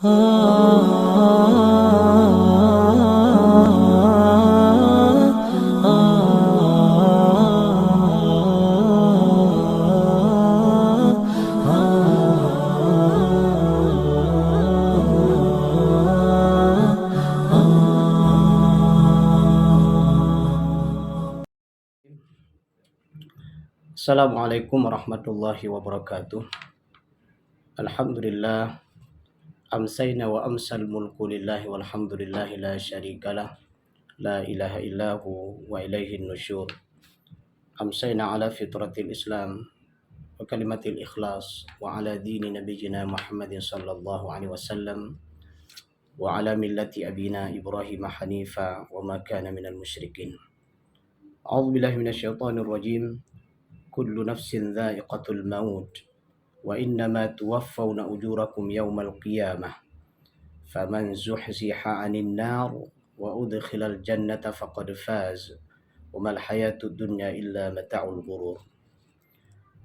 Assalamualaikum warahmatullahi wabarakatuh. Alhamdulillah, amsayna wa amsal mulku lillahi walhamdulillahi la syarikalah, la ilaha illahu wa ilaihin nusyur. Amsayna ala fitratil Islam wa kalimatil ikhlas wa ala dini nabiyina Muhammadin sallallahu alaihi wasallam wa ala millati abina Ibrahim hanifa wa ma kana minal musyrikin. A'udzu billahi minasyaitonir rajim. Kullu nafsin dha'iqatul maut wa innama tuwaffawna ujurakum yawmal qiyamah faman zuhziha 'anil nar wa udkhilal jannata faqad faz wa mal hayatud dunya illa mata'ul ghurur.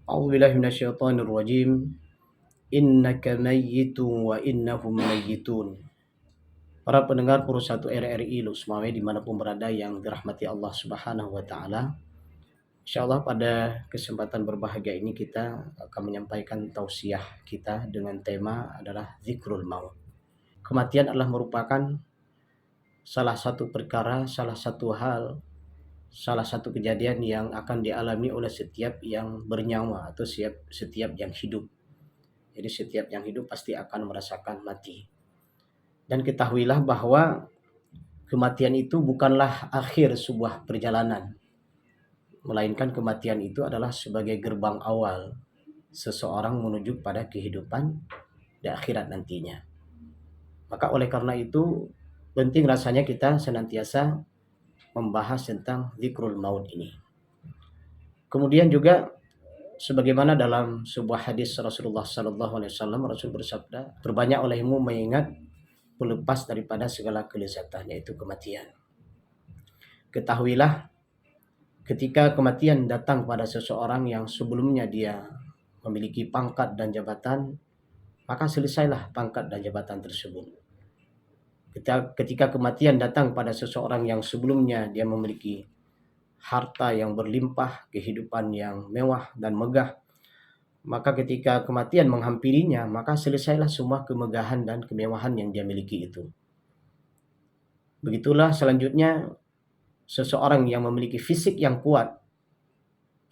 A'udzu billahi minasyaitonir rajim. Innaka mayyitun wa innahum mayyitun. Para pendengar Pro1 RRI Lusmawe dimanapun berada yang dirahmati Allah Subhanahu wa taala. Insyaallah pada kesempatan berbahagia ini kita akan menyampaikan tausiah kita dengan tema adalah zikrul maut. Kematian adalah merupakan salah satu perkara, salah satu hal, salah satu kejadian yang akan dialami oleh setiap yang bernyawa atau setiap yang hidup. Jadi setiap yang hidup pasti akan merasakan mati. Dan ketahuilah bahwa kematian itu bukanlah akhir sebuah perjalanan, melainkan kematian itu adalah sebagai gerbang awal seseorang menuju pada kehidupan di akhirat nantinya. Maka oleh karena itu penting rasanya kita senantiasa membahas tentang zikrul maut ini. Kemudian juga sebagaimana dalam sebuah hadis Rasulullah sallallahu alaihi wasallam, Rasul bersabda, "Perbanyak olehmu mengingat pelepas daripada segala kelezatan, yaitu kematian." Ketahuilah ketika kematian datang pada seseorang yang sebelumnya dia memiliki pangkat dan jabatan, maka selesailah pangkat dan jabatan tersebut. Ketika kematian datang pada seseorang yang sebelumnya dia memiliki harta yang berlimpah, kehidupan yang mewah dan megah, maka ketika kematian menghampirinya, maka selesailah semua kemegahan dan kemewahan yang dia miliki itu. Begitulah selanjutnya seseorang yang memiliki fisik yang kuat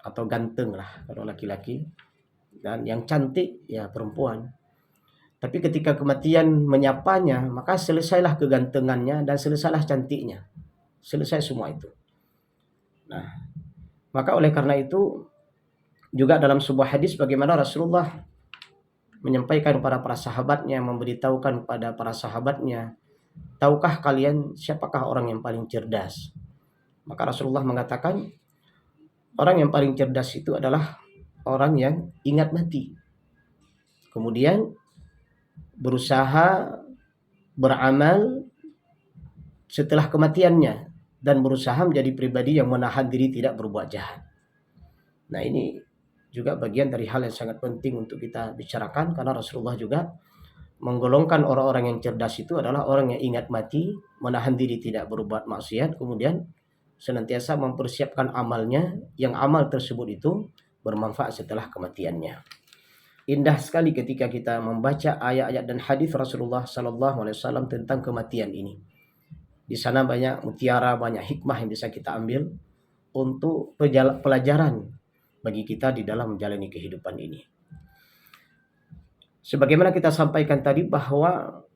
atau ganteng lah kalau laki-laki, dan yang cantik ya perempuan. Tapi ketika kematian menyapanya, maka selesailah kegantengannya dan selesailah cantiknya. Selesai semua itu. Nah, maka oleh karena itu juga dalam sebuah hadis bagaimana Rasulullah menyampaikan kepada para sahabatnya, memberitahukan kepada para sahabatnya, "Tahukah kalian siapakah orang yang paling cerdas?" Maka Rasulullah mengatakan, orang yang paling cerdas itu adalah orang yang ingat mati. Kemudian berusaha beramal setelah kematiannya dan berusaha menjadi pribadi yang menahan diri tidak berbuat jahat. Nah, ini juga bagian dari hal yang sangat penting untuk kita bicarakan, karena Rasulullah juga menggolongkan orang-orang yang cerdas itu adalah orang yang ingat mati, menahan diri tidak berbuat maksiat, kemudian senantiasa mempersiapkan amalnya, yang amal tersebut itu bermanfaat setelah kematiannya. Indah sekali ketika kita membaca ayat-ayat dan hadis Rasulullah sallallahu alaihi wasallam tentang kematian ini. Di sana banyak mutiara, banyak hikmah yang bisa kita ambil untuk pelajaran bagi kita di dalam menjalani kehidupan ini. Sebagaimana kita sampaikan tadi bahwa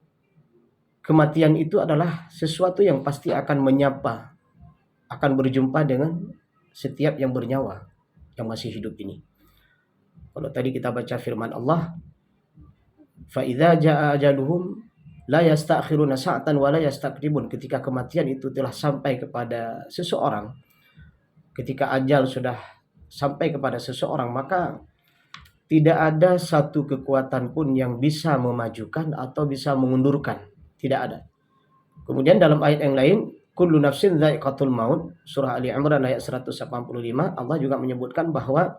kematian itu adalah sesuatu yang pasti akan menyapa, akan berjumpa dengan setiap yang bernyawa, yang masih hidup ini. Kalau tadi kita baca firman Allah, "Fa idza jaa ajaluhum la yasta'khiruna sa'atan wa la yastaqdimun." Ketika kematian itu telah sampai kepada seseorang, ketika ajal sudah sampai kepada seseorang, maka tidak ada satu kekuatan pun yang bisa memajukan atau bisa mengundurkan. Tidak ada. Kemudian dalam ayat yang lain, kullu nafsin dha'iqatul maut, surah Ali Imran ayat 185, Allah juga menyebutkan bahwa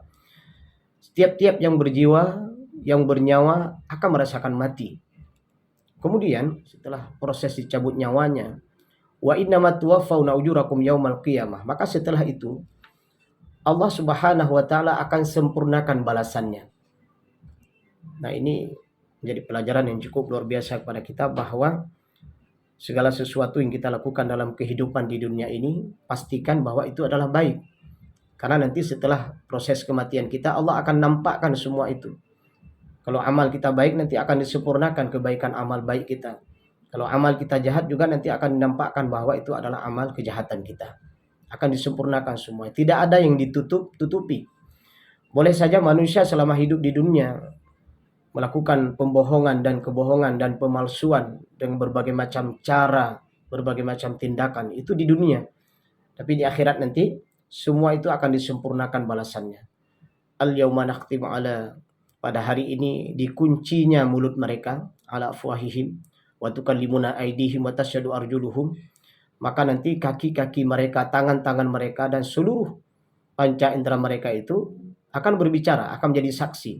setiap-tiap yang berjiwa, yang bernyawa akan merasakan mati. Kemudian setelah proses dicabut nyawanya, wa innamat tuwaffawna ujurakum yaumal qiyamah. Maka setelah itu Allah Subhanahu wa taala akan sempurnakan balasannya. Nah, ini menjadi pelajaran yang cukup luar biasa kepada kita bahwa segala sesuatu yang kita lakukan dalam kehidupan di dunia ini pastikan bahwa itu adalah baik. Karena nanti setelah proses kematian kita Allah akan nampakkan semua itu. Kalau amal kita baik nanti akan disempurnakan kebaikan amal baik kita. Kalau amal kita jahat juga nanti akan dinampakkan bahwa itu adalah amal kejahatan kita. Akan disempurnakan semua. Tidak ada yang ditutupi. Boleh saja manusia selama hidup di dunia melakukan pembohongan dan kebohongan dan pemalsuan dengan berbagai macam cara, berbagai macam tindakan. Itu di dunia. Tapi di akhirat nanti semua itu akan disempurnakan balasannya. Al-yauma nakhtimu ala, pada hari ini dikuncinya mulut mereka, ala afwahihim wa tukallimuna aydihim wa tasyhadu arjuluhum. Maka nanti kaki-kaki mereka, tangan-tangan mereka dan seluruh panca indera mereka itu akan berbicara, akan menjadi saksi.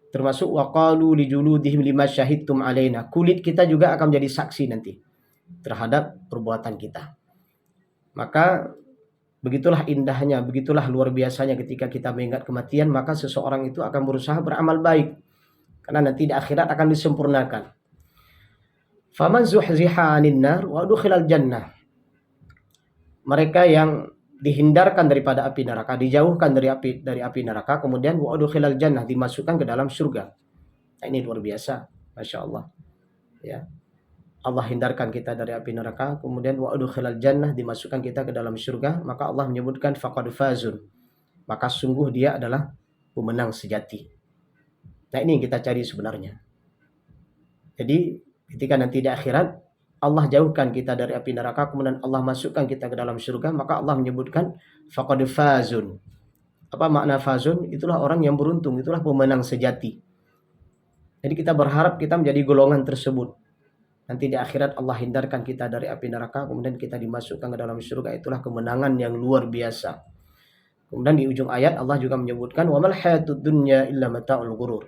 Termasuk waqalu lijuludihim lima syahidtum alaina. Kulit kita juga akan menjadi saksi nanti terhadap perbuatan kita. Maka begitulah indahnya, begitulah luar biasanya ketika kita mengingat kematian, maka seseorang itu akan berusaha beramal baik. Karena nanti di akhirat akan disempurnakan. Faman zuhziha 'anil nar wa udkhilal jannah. Mereka yang dihindarkan daripada api neraka, dijauhkan dari api neraka, kemudian wa udkhilal jannah, dimasukkan ke dalam surga. Nah, ini luar biasa, Masya Allah. Ya. Allah hindarkan kita dari api neraka, kemudian wa udkhilal jannah, dimasukkan kita ke dalam surga, maka Allah menyebutkan faqad fazun. Maka sungguh dia adalah pemenang sejati. Nah, ini yang kita cari sebenarnya. Jadi ketika nanti di akhirat Allah jauhkan kita dari api neraka, kemudian Allah masukkan kita ke dalam surga, maka Allah menyebutkan faqad fazun. Apa makna fazun? Itulah orang yang beruntung, itulah pemenang sejati. Jadi kita berharap kita menjadi golongan tersebut. Nanti di akhirat Allah hindarkan kita dari api neraka, kemudian kita dimasukkan ke dalam surga, itulah kemenangan yang luar biasa. Kemudian di ujung ayat Allah juga menyebutkan wa mal hayatud dunya illa mata'ul ghurur.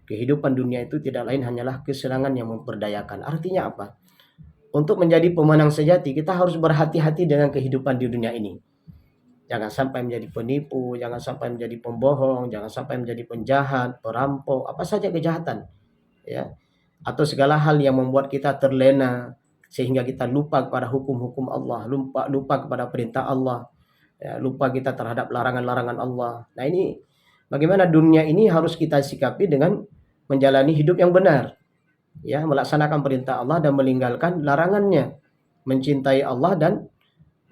Kehidupan dunia itu tidak lain hanyalah kesenangan yang memperdayakan. Artinya apa? Untuk menjadi pemenang sejati, kita harus berhati-hati dengan kehidupan di dunia ini. Jangan sampai menjadi penipu, jangan sampai menjadi pembohong, jangan sampai menjadi penjahat, perampok, apa saja kejahatan. Ya. Atau segala hal yang membuat kita terlena, sehingga kita lupa kepada hukum-hukum Allah, lupa kepada perintah Allah, ya, lupa kita terhadap larangan-larangan Allah. Nah, ini bagaimana dunia ini harus kita sikapi dengan menjalani hidup yang benar. Ya, melaksanakan perintah Allah dan meninggalkan larangannya, mencintai Allah dan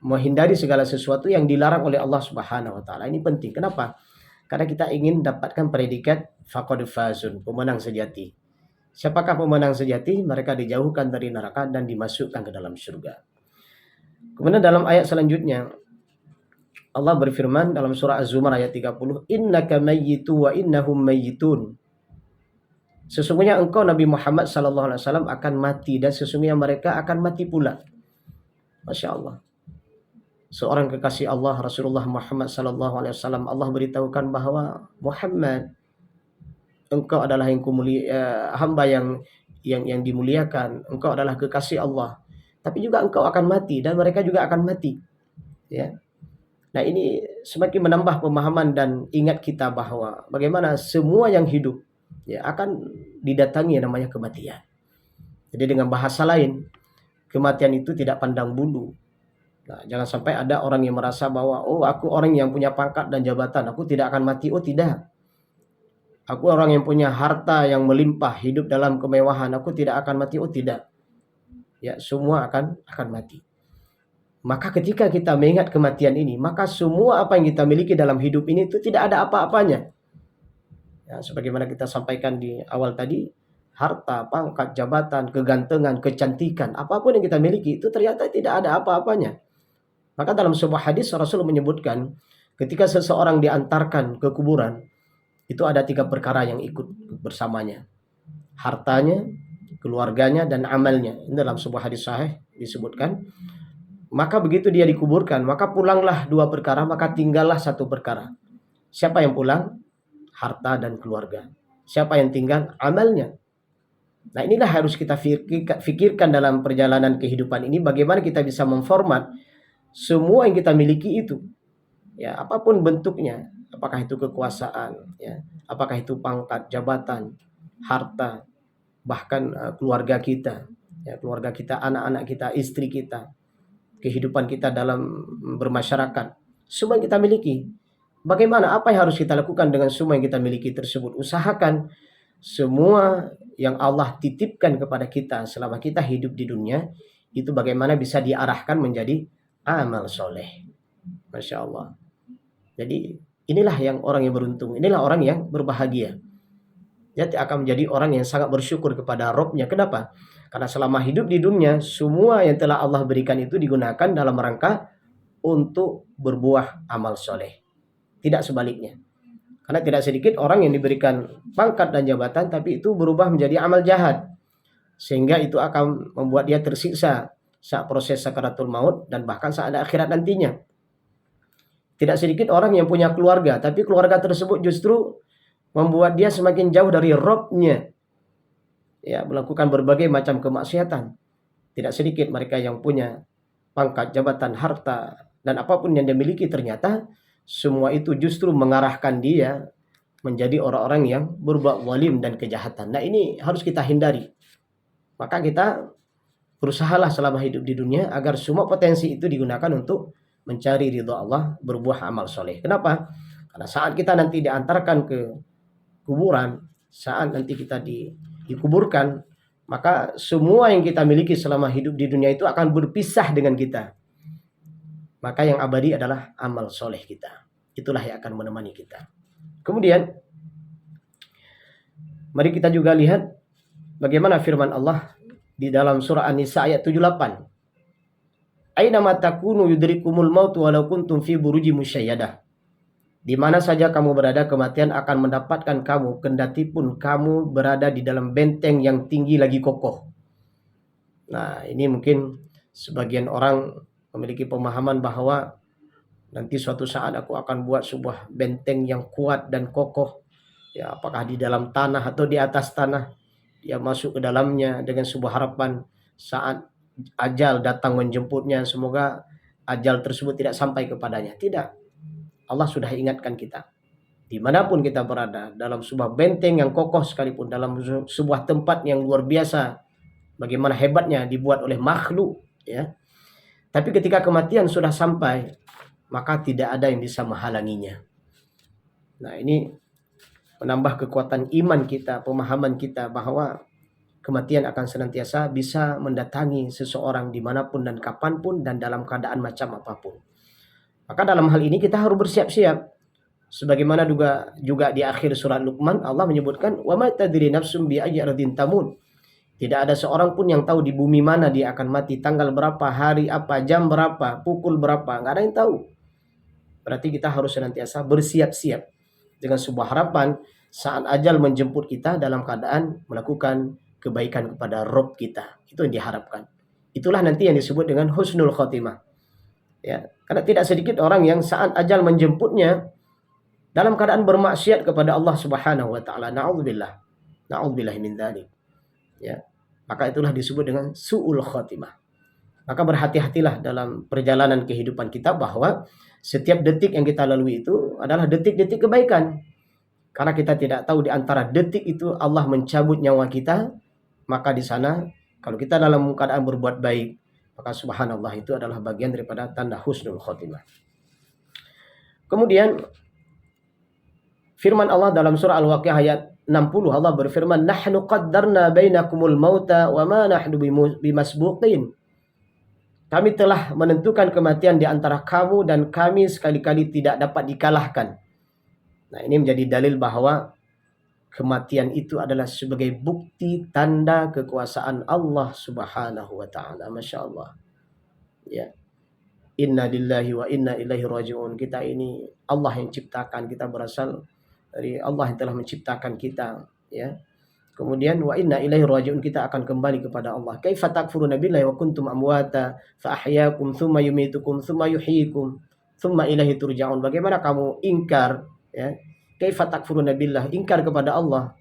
menghindari segala sesuatu yang dilarang oleh Allah Subhanahu wa taala. Ini penting. Kenapa? Karena kita ingin dapatkan predikat faqad fazun, pemenang sejati. Siapakah pemenang sejati? Mereka dijauhkan dari neraka dan dimasukkan ke dalam surga. Kemudian dalam ayat selanjutnya Allah berfirman dalam surah Az-Zumar ayat 30, innaka mayyitu wa innahum mayyitun. Sesungguhnya engkau Nabi Muhammad SAW akan mati dan sesungguhnya mereka akan mati pula. Masya Allah. Seorang kekasih Allah Rasulullah Muhammad SAW, Allah beritahukan bahwa Muhammad, engkau adalah yang hamba yang dimuliakan, engkau adalah kekasih Allah. Tapi juga engkau akan mati dan mereka juga akan mati. Ya. Nah, ini semakin menambah pemahaman dan ingat kita bahwa bagaimana semua yang hidup ya akan didatangi yang namanya kematian. Jadi dengan bahasa lain, kematian itu tidak pandang bulu. Nah, jangan sampai ada orang yang merasa bahwa aku orang yang punya pangkat dan jabatan, aku tidak akan mati. Oh, tidak. Aku orang yang punya harta yang melimpah, hidup dalam kemewahan, aku tidak akan mati. Oh, tidak. Ya, semua akan mati. Maka ketika kita mengingat kematian ini, maka semua apa yang kita miliki dalam hidup ini itu tidak ada apa-apanya. Ya, sebagaimana kita sampaikan di awal tadi, harta, pangkat, jabatan, kegantengan, kecantikan, apapun yang kita miliki itu ternyata tidak ada apa-apanya. Maka dalam sebuah hadis Rasul menyebutkan ketika seseorang diantarkan ke kuburan, itu ada 3 perkara yang ikut bersamanya. Hartanya, keluarganya, dan amalnya. Ini dalam sebuah hadis sahih disebutkan. Maka begitu dia dikuburkan, maka pulanglah 2 perkara, maka tinggallah 1 perkara. Siapa yang pulang? Harta dan keluarga. Siapa yang tinggal? Amalnya. Nah, inilah harus kita fikirkan dalam perjalanan kehidupan ini, bagaimana kita bisa memformat semua yang kita miliki itu. Ya, apapun bentuknya, apakah itu kekuasaan, ya, apakah itu pangkat, jabatan, harta, bahkan keluarga kita, ya, keluarga kita, anak-anak kita, istri kita, kehidupan kita dalam bermasyarakat, semua yang kita miliki. Bagaimana, apa yang harus kita lakukan dengan semua yang kita miliki tersebut? Usahakan semua yang Allah titipkan kepada kita selama kita hidup di dunia, itu bagaimana bisa diarahkan menjadi amal soleh. Masya Allah. Jadi inilah yang orang yang beruntung, inilah orang yang berbahagia. Dia akan menjadi orang yang sangat bersyukur kepada Rabb-Nya. Kenapa? Karena selama hidup di dunia, semua yang telah Allah berikan itu digunakan dalam rangka untuk berbuah amal soleh. Tidak sebaliknya. Karena tidak sedikit orang yang diberikan pangkat dan jabatan, tapi itu berubah menjadi amal jahat. Sehingga itu akan membuat dia tersiksa saat proses sakaratul maut dan bahkan saat ada akhirat nantinya. Tidak sedikit orang yang punya keluarga, tapi keluarga tersebut justru membuat dia semakin jauh dari Rabb-Nya. Ya, melakukan berbagai macam kemaksiatan. Tidak sedikit mereka yang punya pangkat, jabatan, harta, dan apapun yang dia miliki, ternyata semua itu justru mengarahkan dia menjadi orang-orang yang berbuat zalim dan kejahatan. Nah, ini harus kita hindari. Maka kita berusahalah selama hidup di dunia agar semua potensi itu digunakan untuk mencari ridho Allah, berbuah amal soleh. Kenapa? Karena saat kita nanti diantarkan ke kuburan, saat nanti kita dikuburkan, maka semua yang kita miliki selama hidup di dunia itu akan berpisah dengan kita. Maka yang abadi adalah amal soleh kita. Itulah yang akan menemani kita. Kemudian, mari kita juga lihat bagaimana firman Allah di dalam surah An-Nisa ayat 78. Aina ma takunu yudrikumul maut walau kuntum fi buruji musyayyadah. Di mana saja kamu berada, kematian akan mendapatkan kamu, kendati pun kamu berada di dalam benteng yang tinggi lagi kokoh. Nah, ini mungkin sebagian orang memiliki pemahaman bahwa nanti suatu saat aku akan buat sebuah benteng yang kuat dan kokoh. Ya, apakah di dalam tanah atau di atas tanah. Dia masuk ke dalamnya dengan sebuah harapan saat ajal datang menjemputnya, semoga ajal tersebut tidak sampai kepadanya. Tidak. Allah sudah ingatkan kita. Dimanapun kita berada, dalam sebuah benteng yang kokoh sekalipun, dalam sebuah tempat yang luar biasa, bagaimana hebatnya dibuat oleh makhluk, ya. Tapi ketika kematian sudah sampai, maka tidak ada yang bisa menghalanginya. Nah, ini menambah kekuatan iman kita, pemahaman kita bahwa kematian akan senantiasa bisa mendatangi seseorang dimanapun dan kapanpun dan dalam keadaan macam apapun. Maka dalam hal ini kita harus bersiap-siap. Sebagaimana juga di akhir surat Luqman, Allah menyebutkan, wa ma tadri nafsum bi ayyi ardin tamut. Tidak ada seorang pun yang tahu di bumi mana dia akan mati, tanggal berapa, hari apa, jam berapa, pukul berapa, nggak ada yang tahu. Berarti kita harus senantiasa bersiap-siap dengan sebuah harapan saat ajal menjemput kita dalam keadaan melakukan kebaikan kepada Rabb kita. Itu yang diharapkan. Itulah nanti yang disebut dengan husnul khotimah. Ya, karena tidak sedikit orang yang saat ajal menjemputnya dalam keadaan bermaksiat kepada Allah Subhanahu wa taala. Na'udzubillah. Na'udzubillah min dzalik. Ya. Maka itulah disebut dengan su'ul khotimah. Maka berhati-hatilah dalam perjalanan kehidupan kita bahwa setiap detik yang kita lalui itu adalah detik-detik kebaikan. Karena kita tidak tahu di antara detik itu Allah mencabut nyawa kita, maka di sana kalau kita dalam keadaan berbuat baik, maka subhanallah itu adalah bagian daripada tanda husnul khotimah. Kemudian firman Allah dalam surah Al-Waqiah ayat 60, Allah berfirman, nahnu qaddarna bainakumul mauta wa ma nahnu bimasbuqin. Kami telah menentukan kematian di antara kamu dan kami sekali-kali tidak dapat dikalahkan. Nah, ini menjadi dalil bahwa kematian itu adalah sebagai bukti tanda kekuasaan Allah Subhanahu wa taala. Masya Allah. Ya. Inna lillahi wa inna ilaihi raji'un. Kita ini Allah yang ciptakan, kita berasal dari Allah yang telah menciptakan kita, ya. Kemudian wa inna ilaihi raji'un, kita akan kembali kepada Allah. Kaifa takfuruna billahi wa kuntum amwata fa ahyaakum tsumma yumitukum tsumma yuhyikum tsumma ilaihi turja'un. Bagaimana kamu ingkar, ya? Kaifa takfuruna billah, ingkar kepada Allah.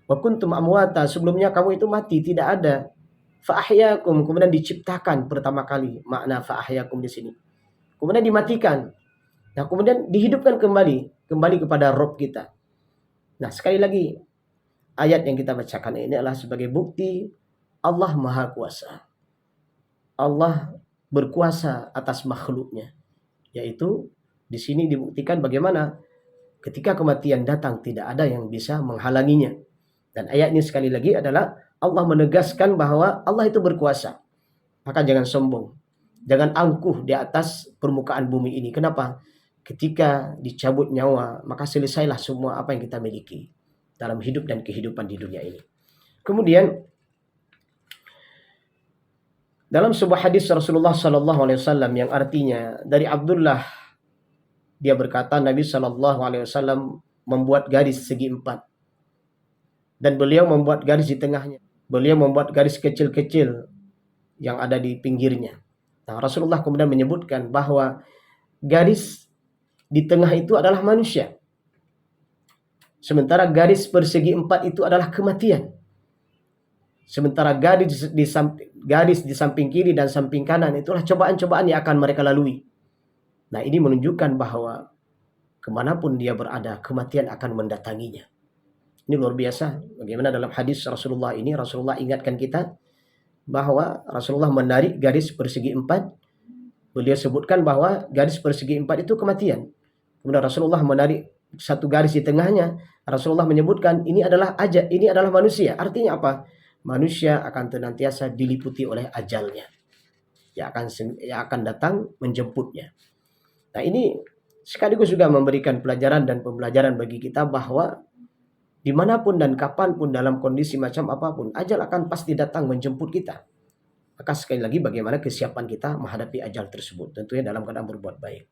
Wa Wa kuntum amwata, sebelumnya kamu itu mati, tidak ada. Fa ahyakum, kemudian diciptakan pertama kali. Makna fa ahyakum di sini. Kemudian dimatikan. Nah, kemudian dihidupkan kembali kepada Rabb kita. Nah, sekali lagi ayat yang kita bacakan ini adalah sebagai bukti Allah Maha Kuasa. Allah berkuasa atas makhluknya. Yaitu di sini dibuktikan bagaimana ketika kematian datang tidak ada yang bisa menghalanginya. Dan ayat ini sekali lagi adalah Allah menegaskan bahwa Allah itu berkuasa. Maka jangan sombong. Jangan angkuh di atas permukaan bumi ini. Kenapa? Ketika dicabut nyawa, maka selesailah semua apa yang kita miliki dalam hidup dan kehidupan di dunia ini. Kemudian dalam sebuah hadis Rasulullah SAW yang artinya dari Abdullah, dia berkata Nabi SAW membuat garis segi 4 dan beliau membuat garis di tengahnya. Beliau membuat garis kecil-kecil yang ada di pinggirnya. Nah, Rasulullah kemudian menyebutkan bahwa garis di tengah itu adalah manusia. Sementara garis persegi 4 itu adalah kematian. Sementara garis di samping kiri dan samping kanan itulah cobaan-cobaan yang akan mereka lalui. Nah, ini menunjukkan bahwa kemanapun dia berada, kematian akan mendatanginya. Ini luar biasa. Bagaimana dalam hadis Rasulullah ini, Rasulullah ingatkan kita bahwa Rasulullah menarik garis persegi 4. Beliau sebutkan bahwa garis persegi 4 itu kematian. Kemudian Rasulullah menarik satu garis di tengahnya. Rasulullah menyebutkan ini adalah manusia. Artinya apa? Manusia akan senantiasa diliputi oleh ajalnya yang akan datang menjemputnya. Nah, ini sekaligus juga memberikan pelajaran dan pembelajaran bagi kita bahwa dimanapun dan kapanpun dalam kondisi macam apapun, ajal akan pasti datang menjemput kita. Maka sekali lagi bagaimana kesiapan kita menghadapi ajal tersebut, tentunya dalam keadaan berbuat baik.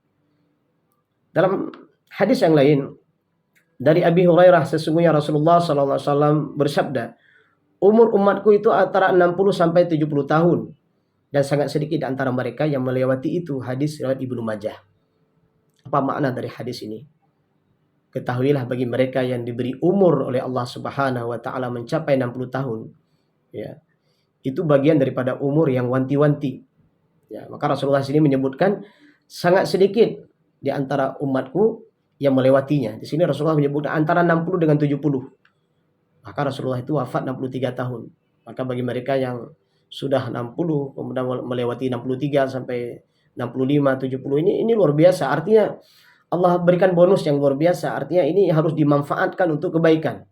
Dalam hadis yang lain dari Abi Hurairah, sesungguhnya Rasulullah SAW bersabda, umur umatku itu antara 60 sampai 70 tahun dan sangat sedikit di antara mereka yang melewati itu. Hadis riwayat Ibnu Majah. Apa makna dari hadis ini? Ketahuilah bagi mereka yang diberi umur oleh Allah Subhanahu wa taala mencapai 60 tahun, ya. Itu bagian daripada umur yang wanti-wanti. Ya, maka Rasulullah sini menyebutkan sangat sedikit di antara umatku yang melewatinya. Di sini Rasulullah menyebutkan antara 60 dengan 70. Maka Rasulullah itu wafat 63 tahun. Maka bagi mereka yang sudah 60 kemudian melewati 63 sampai 65, 70 ini luar biasa. Artinya Allah berikan bonus yang luar biasa. Artinya ini harus dimanfaatkan untuk kebaikan.